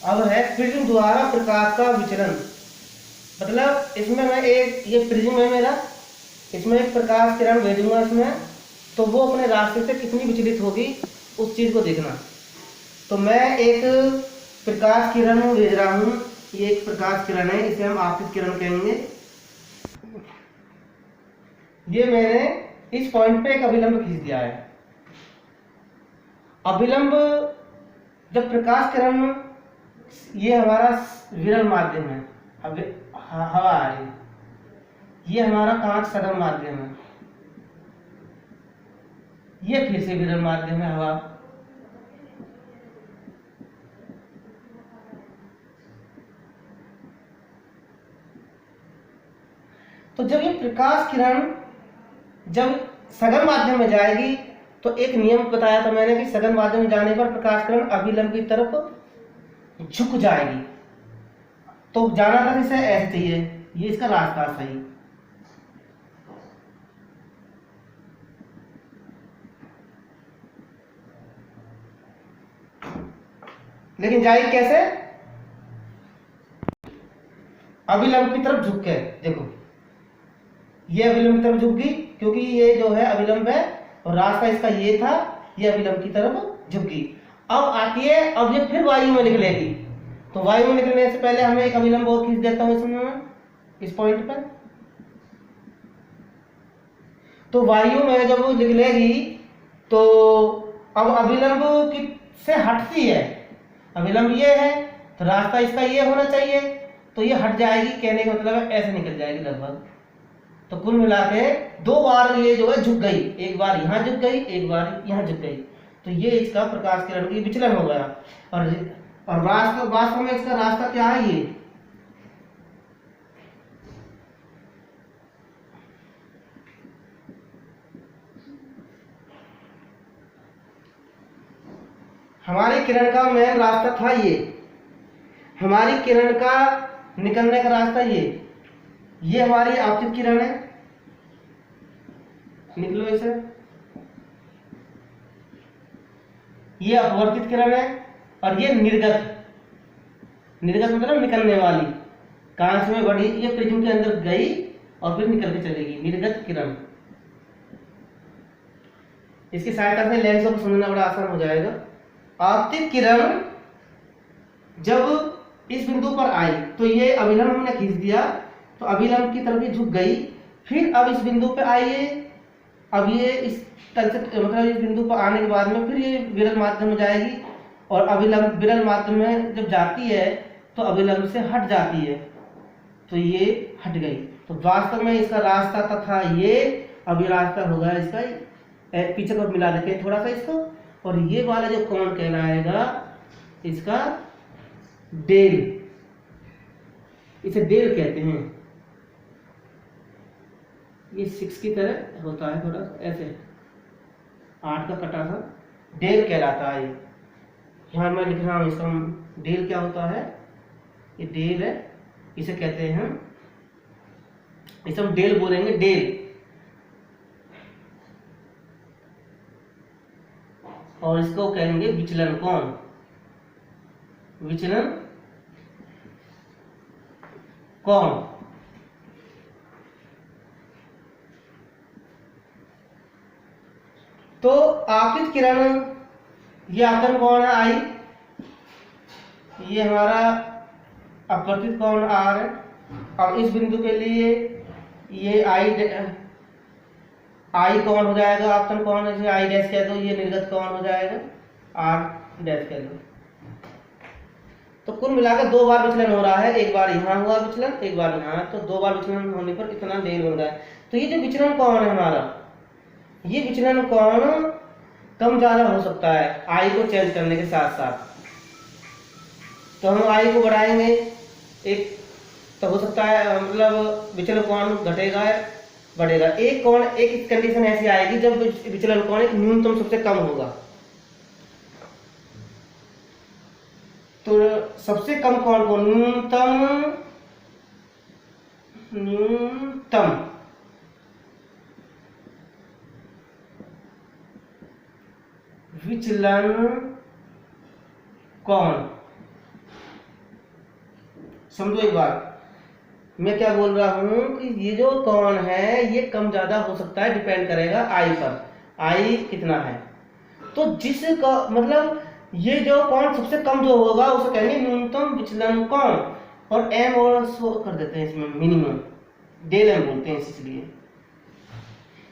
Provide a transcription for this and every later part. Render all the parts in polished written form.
अब है प्रिज्म द्वारा प्रकाश का विचलन। मतलब इसमें मैं एक ये प्रिज्म है मेरा, इसमें एक प्रकाश किरण भेजूंगा इसमें, तो वो अपने रास्ते से कितनी विचलित होगी उस चीज को देखना। तो मैं एक प्रकाश किरण भेज रहा हूँ, ये एक प्रकाश किरण है, इसे हम आपतित किरण कहेंगे। ये मैंने इस पॉइंट पे एक अभिलंब खींच दिया है। अभिलंब जब प्रकाश किरण, ये हमारा विरल माध्यम है, अब हवा आ रही, ये हमारा कांच सघन माध्यम है, ये फिर से विरल माध्यम है हवा। तो जब ये प्रकाश किरण जब सघन माध्यम में जाएगी तो एक नियम बताया था मैंने कि सघन माध्यम में जाने पर प्रकाश किरण अभिलंब की तरफ झुक जाएगी। तो जाना था इसे ऐसे चाहिए, ये इसका रास्ता सही। लेकिन जाएगी कैसे? अभिलंब की तरफ झुक के। देखो ये अभिलंब की तरफ झुक गई, क्योंकि ये जो है अभिलंब है और रास्ता इसका ये था, ये अभिलंब की तरफ झुक गई। अब आती है, अब ये फिर वायु में निकलेगी, तो वायु में निकलने से पहले हमें एक अभिलंब और खींच देता हूं इसमें, इस पॉइंट पर। तो वायु में जब वो निकलेगी तो अब अभिलंब की से हटती है, अभिलंब ये है तो रास्ता इसका ये होना चाहिए, तो ये हट जाएगी, कहने का मतलब है ऐसे निकल जाएगी लगभग। तो कुल मिला के दो बार ये जो है झुक गई, एक बार यहां झुक गई, एक बार यहां झुक गई, तो ये इसका प्रकाश किरण की विचलन हो गया। और वास्तव में इसका रास्ता क्या है? ये हमारी किरण का मेन रास्ता था, ये हमारी किरण का निकलने का रास्ता ये हमारी आपतित किरण है, निकलो इसे। ये अपवर्तित किरण है और ये निर्गत, निर्गत मतलब निकलने वाली, कांच में बड़ी, ये प्रिज्म के अंदर गई और फिर निकल के चलेगी, निर्गत किरण। इसकी सहायता से लेंसों को समझना बड़ा आसान हो जाएगा। आपतित किरण जब इस बिंदु पर आई तो ये अभिलंब हमने खींच दिया, तो अभिलंब की तरफ ये झुक गई, फिर अब इस बिंदु पे आई है, अब ये इस मतलब इस बिंदु पर आने के बाद में फिर ये विरल माध्यम में जाएगी, और अभिलंब विरल माध्यम में जब जाती है तो अभिलंब से हट जाती है, तो ये हट गई। तो वास्तव में इसका रास्ता तथा ये अभी रास्ता होगा इसका, पीछे को मिला देते थोड़ा सा इसको, और ये वाला जो कोण कहलाएगा इसका डेल, इसे डेल कहते हैं। ये 6 की तरह होता है, थोड़ा ऐसे 8 का कटा था, डेल कहलाता है। यहाँ मैं लिख रहा हूँ इसका डेल क्या होता है, ये डेल है, इसे कहते हैं हम, इसे हम डेल बोलेंगे, डेल। और इसको कहेंगे विचलन कोण, विचलन कोण। तो आपतित किरण, ये आपतन कोण है आई, ये हमारा अपवर्तित कोण आर है। अब इस बिंदु के लिए ये आई कोण हो जाएगा, आपतन कोण, इसे आई डैश कह दो, ये निर्गत कोण हो जाएगा, आर डैश कह दो। तो कुल मिलाकर 2 बार विचलन हो रहा है, एक बार यहाँ हुआ विचलन, एक बार यहाँ, तो 2 बार विचलन होने पर इतना डेल बन रहा है। तो ये जो विचलन कोण है हमारा, ये विचलन कोण कम ज्यादा हो सकता है आई को चेंज करने के साथ साथ। तो हम आई को बढ़ाएंगे एक, तो हो सकता है मतलब विचलन कोण घटेगा बढ़ेगा। एक कोण, एक कंडीशन ऐसी आएगी जब विचलन कोण एक न्यूनतम सबसे कम होगा। तो सबसे कम कोण को न्यूनतम विचलन कोण समझो एक बात, मैं क्या बोल रहा हूँ कि ये जो कौन है ये कम ज़्यादा हो सकता है, डिपेंड करेगा आई पर, आई कितना है। तो जिस मतलब ये जो कौन सबसे कम जो होगा उसे कहेंगे न्यूनतम विचलन कौन, और एम और सो कर देते हैं इसमें मिनिमम, डेल एम बोलते हैं इसलिए।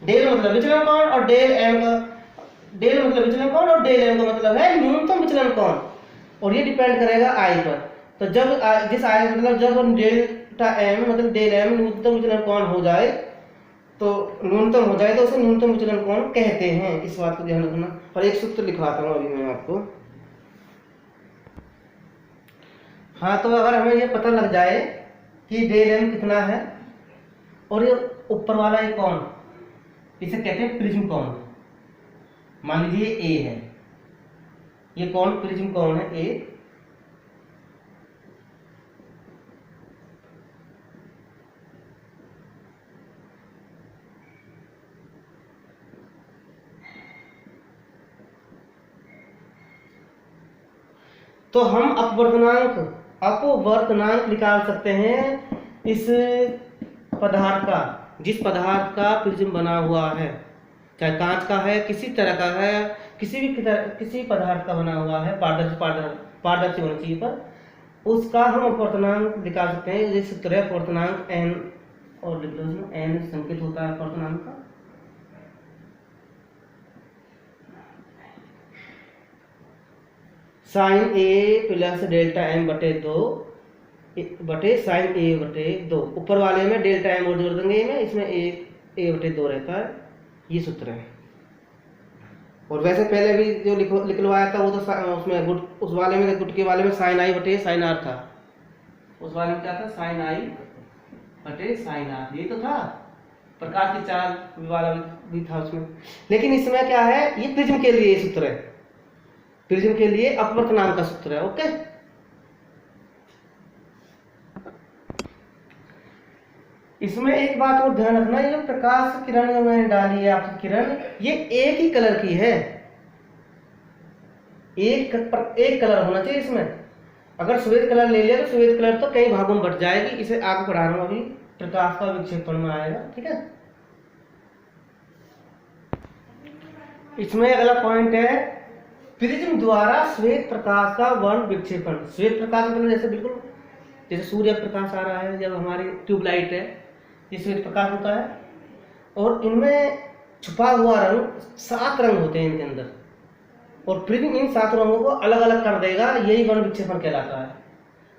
डेल मतलब विचलन कौन और डेल एम का, डेल मतलब विचलन कौन और डेल एम का मतलब है न्यूनतम विचलन कौन, और ये डिपेंड करेगा आई पर। तो जब जिस आई मतलब जब डेल्टा एम मतलब डेल एम न्यूनतम विचलन कौन हो जाए, तो न्यूनतम हो जाए तो उसे न्यूनतम विचलन कौन कहते हैं, इस बात को ध्यान रखना। और एक सूत्र लिखवाता हूँ अभी मैं आपको। हाँ, तो अगर हमें ये पता लग जाए कि डेल एम कितना है और ये ऊपर वाला ये कौन, इसे कहते हैं प्रिज्म कौन। मान लीजिए ए है, ये कौन प्रिज्म कौन है ए, तो हम अपवर्तनांक निकाल सकते हैं इस पदार्थ का, जिस पदार्थ का प्रिज्म बना हुआ है, चाहे कांच का है, किसी तरह का है, किसी पदार्थ का बना हुआ है, पारदर्शी होना चाहिए, पर उसका हम अपवर्तनांक निकाल सकते हैं। ये सूत्र है अपवर्तनांक एन, और लिख लो इसमें एन संकेत होता है अपवर्तनांक का। साइन ए प्लस डेल्टा एम बटे 2 बटे साइन ए बटे 2, ऊपर वाले में डेल्टा एम और जोड़ देंगे में, इसमें ए बटे 2 रहता है, ये सूत्र है। और वैसे पहले भी जो लिखवाया था वो तो उसमें उस वाले में, गुट के वाले में साइन आई बटे साइन आर था, उस वाले में क्या था साइन आई बटे साइन आर, ये तो था, प्रकाश की चाल वाला भी था उसमें। लेकिन इसमें क्या है, ये प्रिज्म के लिए सूत्र है, प्रिज्म के लिए अपवर्तनांक का सूत्र है। ओके, इसमें एक बात और ध्यान रखना, ये प्रकाश किरण जो मैंने डाली है आपकी किरण, ये एक ही कलर की है, एक कलर होना चाहिए इसमें। अगर श्वेत कलर ले लिया तो श्वेत कलर तो कई भागों में बट जाएगी, इसे आगे पढ़ा रहा हूं अभी, प्रकाश का विक्षेपण में आएगा, ठीक है। इसमें अगला पॉइंट है प्रिज्म द्वारा श्वेत प्रकाश का वर्ण विक्षेपण। श्वेत प्रकाश मतलब जैसे बिल्कुल जैसे सूर्य प्रकाश आ रहा है, जब हमारी ट्यूबलाइट है, ये श्वेत प्रकाश होता है, और इनमें छुपा हुआ रंग 7 रंग होते हैं इनके अंदर, और प्रिज्म इन 7 रंगों को अलग अलग कर देगा, यही वर्ण विक्षेपण कहलाता है।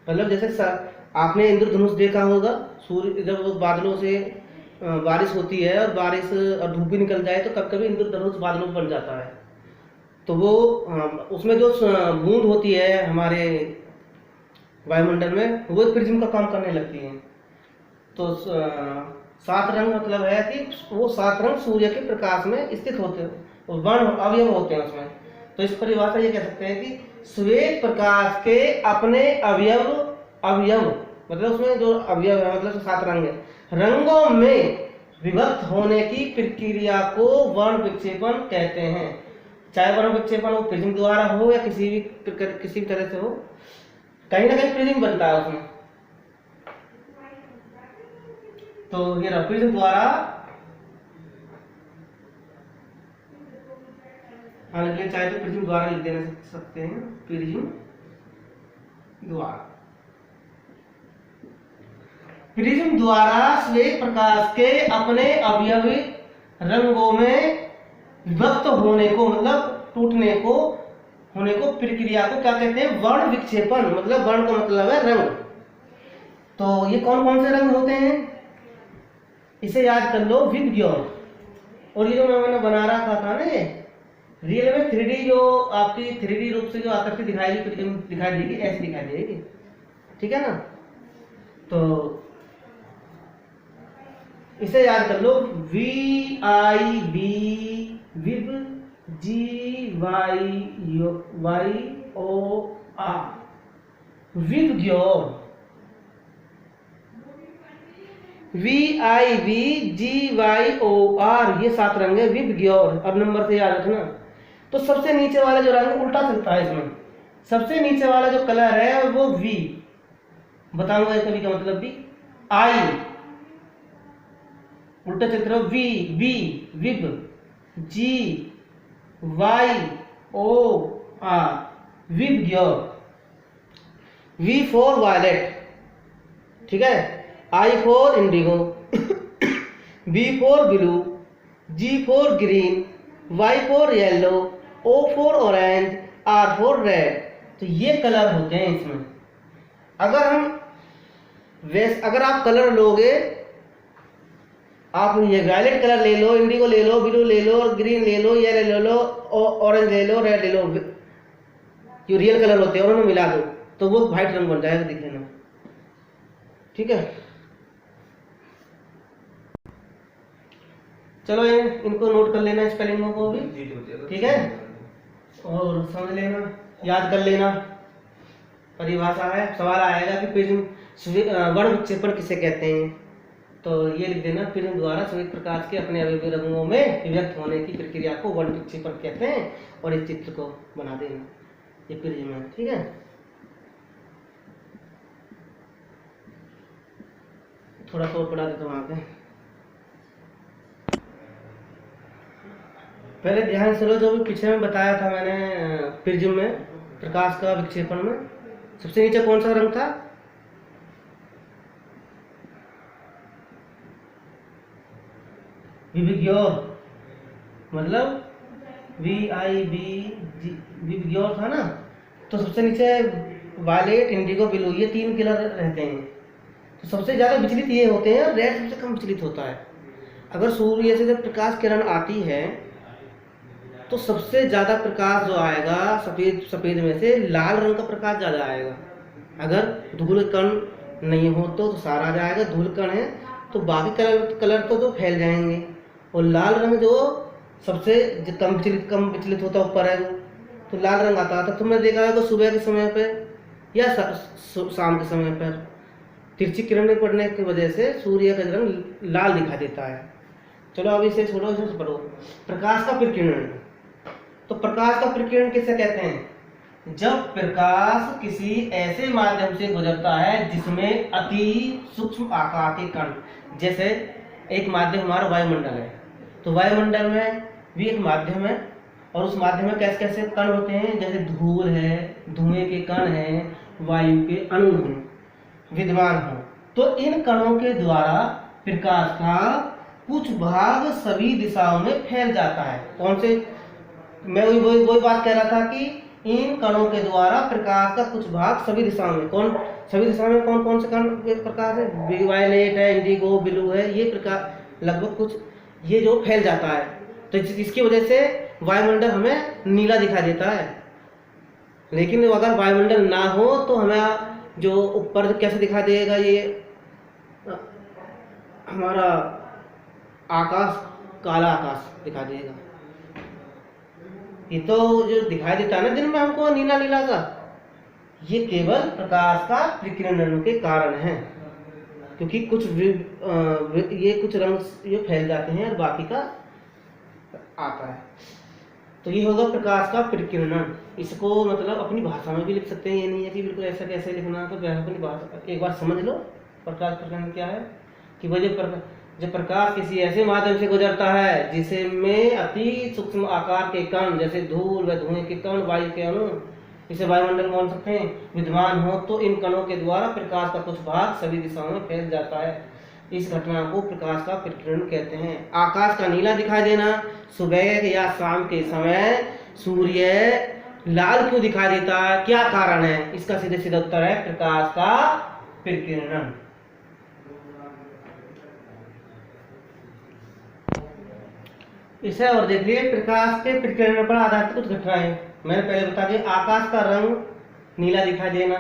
मतलब जैसे आपने इंद्रधनुष देखा होगा, सूर्य जब बादलों से बारिश होती है और बारिश और धूप भी निकल जाए तो कभी कभी इंद्रधनुष बादलों में बन जाता है, तो वो उसमें जो बूंद होती है हमारे वायुमंडल में, वो प्रिज्म का काम करने लगती है। तो 7 रंग मतलब है कि वो 7 रंग सूर्य के प्रकाश में स्थित होते हैं, वर्ण अवयव होते हैं उसमें। तो इस परिभाषा ये कह सकते हैं कि श्वेत प्रकाश के अपने अवयव मतलब उसमें जो अवयव है मतलब 7 रंग है, रंगों में विभक्त होने की प्रक्रिया को वर्ण विक्षेपण कहते हैं। चाहे वर्ण विक्षेपण वो प्रिज्म द्वारा हो या किसी भी तरह से हो, कहीं ना कहीं प्रिज्म बनता है उसमें। तो ये प्रिज्म द्वारा, चाहे तो प्रिज्म द्वारा लिख देना सकते हैं, प्रिज्म द्वारा। प्रिज्म द्वारा श्वेत प्रकाश के अपने अवयवी रंगों में विभक्त होने को मतलब टूटने को होने को प्रक्रिया को क्या कहते हैं, वर्ण विक्षेपण। मतलब वर्ण का मतलब है रंग। तो ये कौन कौन से रंग होते हैं, इसे याद कर लो, विबग्योर। और ये जो मैंने बना रखा था ना, ये रियल में 3D जो आपकी 3D रूप से जो आकृति दिखाई देगी, ऐसी दिखाई देगी, ठीक है ना। तो इसे याद कर लो, VIB विब GYOR VIBGYOR, VIB GYOR, ये 7 रंग है विबग्योर। अब नंबर से याद रखना। तो सबसे नीचे वाला जो रंग उल्टा चलता है इसमें, सबसे नीचे वाला जो कलर है वो V, बताऊंगा कभी का मतलब भी। आई, उल्टा चलते रहो, V V VIB, G Y O R VIBGYOR, V for violet, ठीक है, I for indigo, B for blue, G for green, Y for yellow, O for orange, R for red. तो ये कलर होते हैं इसमें। अगर आप कलर लोगे, आप ये वायलेट कलर ले लो, इंडिगो ले लो, ब्लू ले लो, ग्रीन ले लो, येलो ले लो, ऑरेंज ले लो, रेड ले लो, जो रियल कलर होते हैं उन्होंने मिला दो तो वो व्हाइट रंग बन जाएगा दिखने में, ठीक है। चलो इनको नोट कर लेना, स्पेलिंगों को भी, ठीक है, और समझ लेना, याद कर लेना। परिभाषा है, सवाल आएगा कि प्रिज्म वर्ण विक्षेपण किसे कहते हैं, तो ये लिख देना, प्रिज्म द्वारा श्वेत प्रकाश के अपने अवयवी रंगों में विभक्त होने की प्रक्रिया को वर्ण विक्षेपण कहते हैं, और इस चित्र को बना देना, ये प्रिज्म है, ठीक है। थोड़ा सा और पढ़ा देता हूँ वहाँ पे। पहले ध्यान से लो, जो भी पीछे में बताया था मैंने, प्रिज्म में प्रकाश का विक्षेपण में सबसे नीचे कौन सा रंग था, विबग्योर, मतलब विबग्योर था ना। तो सबसे नीचे वायलेट, इंडिगो, ब्लू, ये 3 कलर रहते हैं। तो सबसे ज्यादा विचलित ये होते हैं, रेड सबसे कम विचलित होता है। अगर सूर्य से जब प्रकाश किरण आती है तो सबसे ज्यादा प्रकाश जो आएगा सफेद में से लाल रंग का प्रकाश ज्यादा आएगा। अगर धूल कण नहीं हो तो सारा आ जाएगा, धूल कण है तो बाकी कलर तो फैल जाएंगे, और लाल रंग जो सबसे कम विचलित होता ऊपर है वो, तो लाल रंग आता है। तो तुमने देखा है सुबह के समय पे या शाम के समय पर तिरछी किरणें पड़ने की वजह से सूर्य का रंग लाल दिखाई देता है। चलो अब इसे छोड़ो, इसे पढ़ो। प्रकाश का प्रकीर्णन। तो प्रकाश का प्रकीर्णन किसे कहते हैं? जब प्रकाश किसी ऐसे माध्यम से गुजरता है जिसमें अति सूक्ष्म आकार के कण, जैसे एक माध्यम हमारा वायुमंडल है, तो वायुमंडल में भी एक माध्यम है, और उस माध्यम में कैसे कैसे कण होते हैं, जैसे धूल है, धुएं के कण हैं, वायु के अणु हैं, विद्यमान हो। तो इन कणों के द्वारा प्रकाश का कुछ भाग सभी दिशाओं में फैल जाता है। कौन से? मैं वही बात कह रहा था कि इन कणों के द्वारा प्रकाश का कुछ भाग सभी दिशाओं में, सभी दिशाओं में कौन से कण प्रकाश है? वायलेट है, इंडिगो, ब्लू है, ये प्रकाश लगभग कुछ ये जो फैल जाता है। तो इसकी वजह से वायुमंडल हमें नीला दिखाई देता है। लेकिन अगर वायुमंडल ना हो तो हमें जो ऊपर कैसे दिखाई देगा, ये हमारा आकाश काला आकाश दिखाई देगा। ये तो जो दिखाई देता है ना दिन में हमको नीला नीला सा, ये केवल प्रकाश का विकिरण के कारण है, क्योंकि कुछ ये कुछ रंग ये फैल जाते हैं और बाकी का आता है। तो ये होगा प्रकाश का प्रकीर्णन। इसको मतलब अपनी भाषा में भी लिख सकते हैं, ये नहीं है कि बिल्कुल ऐसा कैसे लिखना। तो अपनी भाषा एक बार समझ लो प्रकाश प्रकीर्णन क्या है, कि वह जब प्रकाश किसी ऐसे माध्यम से गुजरता है जिसमें अति सूक्ष्म आकार के कण, जैसे धूल व धुएं के कण, वायु के अणु, इसे वायुमंडल बोल सकते हैं, विद्यमान हो, तो इन कणों के द्वारा प्रकाश का कुछ भाग सभी दिशाओं में फैल जाता है। इस घटना को प्रकाश का प्रकीर्णन कहते हैं। आकाश का नीला दिखाई देना, सुबह या शाम के समय सूर्य लाल क्यों दिखाई देता है, क्या कारण है? इसका सीधे सीधा उत्तर है प्रकाश का प्रकीर्णन। इसे और देखिए, प्रकाश के प्रकीर्णन पर आधारित कुछ घटनाएं मैंने पहले बता दी। आकाश का रंग नीला दिखाई देना,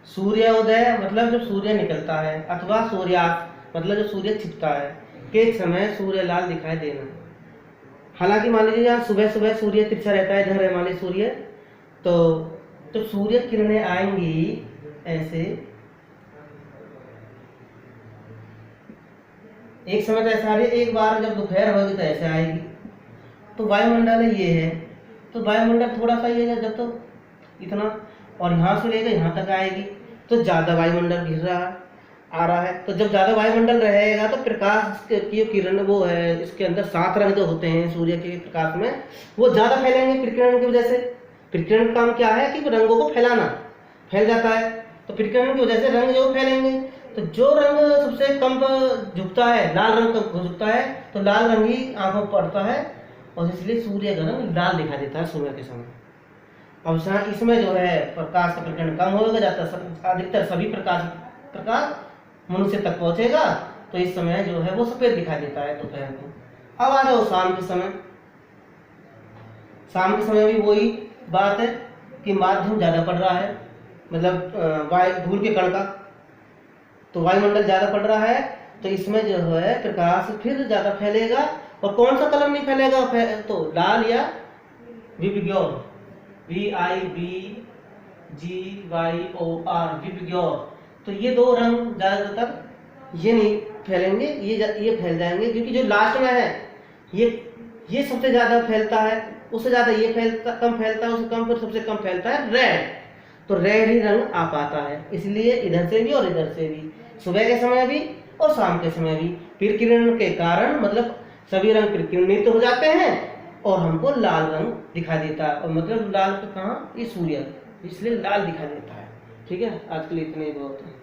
सूर्योदय मतलब जब सूर्य निकलता है, अथवा सूर्यास्त मतलब जब सूर्य छिपता है के समय सूर्य लाल दिखाई देना। हालांकि मान लीजिए यहाँ सुबह सुबह सूर्य तिरछा रहता है, इधर है मान लीजिए सूर्य, तो जब सूर्य किरणें आएंगी ऐसे, एक समय तो ऐसा आ रही है, एक बार जब दोपहर होगी तो ऐसे आएगी। तो वायुमंडल ये है, तो वायुमंडल थोड़ा सा ये है जब तो इतना, और यहाँ से लेकर यहाँ तक आएगी, तो ज़्यादा वायुमंडल घिर रहा है, आ रहा है। तो जब ज़्यादा वायुमंडल रहेगा तो प्रकाश की किरण वो है, इसके अंदर 7 रंग जो होते हैं सूर्य के प्रकाश में, वो ज़्यादा फैलेंगे प्रकीर्णन की वजह से। प्रकीर्णन का काम क्या है कि रंगों को फैलाना, फैल जाता है। तो प्रकीर्णन की वजह से रंग जो फैलेंगे, तो जो रंग सबसे कम झुकता है, लाल रंग कम झुकता है, तो लाल रंग ही आंखों पर पड़ता है और इसलिए सूर्य का रंग लाल दिखाई देता है सुबह के समय। अब इसमें जो है प्रकाश का प्रकीर्णन कम होगा जाता, अधिकतर सभी प्रकाश मनुष्य तक पहुंचेगा, तो इस समय जो है वो सफेद दिखाई देता है दोपहर को। अब आ जाओ शाम के समय। शाम के समय भी वही बात है कि माध्यम ज़्यादा पड़ रहा है, मतलब धूल के कण का, तो वायुमंडल ज़्यादा पड़ रहा है, तो इसमें जो है प्रकाश फिर ज़्यादा फैलेगा। और कौन सा कलर नहीं फैलेगा? तो लाल या विबग्योर, VIBGYOR, विबग्योर। तो ये 2 रंग ज़्यादातर ये नहीं फैलेंगे, ये फैल जाएंगे, क्योंकि जो लास्ट में है ये सबसे ज़्यादा फैलता है, उससे ज़्यादा ये कम फैलता है, उससे कम पर सबसे कम फैलता है रेड। तो रेड ही रंग आ पाता है, इसलिए इधर से भी और इधर से भी, सुबह के समय भी और शाम के समय भी प्रकीर्णन के कारण मतलब सभी रंग प्रकीर्णित हो जाते हैं और हमको लाल रंग दिखाई देता है। और मतलब लाल का कहाँ? ये सूर्य, इसलिए लाल दिखाई देता है। ठीक है, आज के लिए इतना ही बहुत है।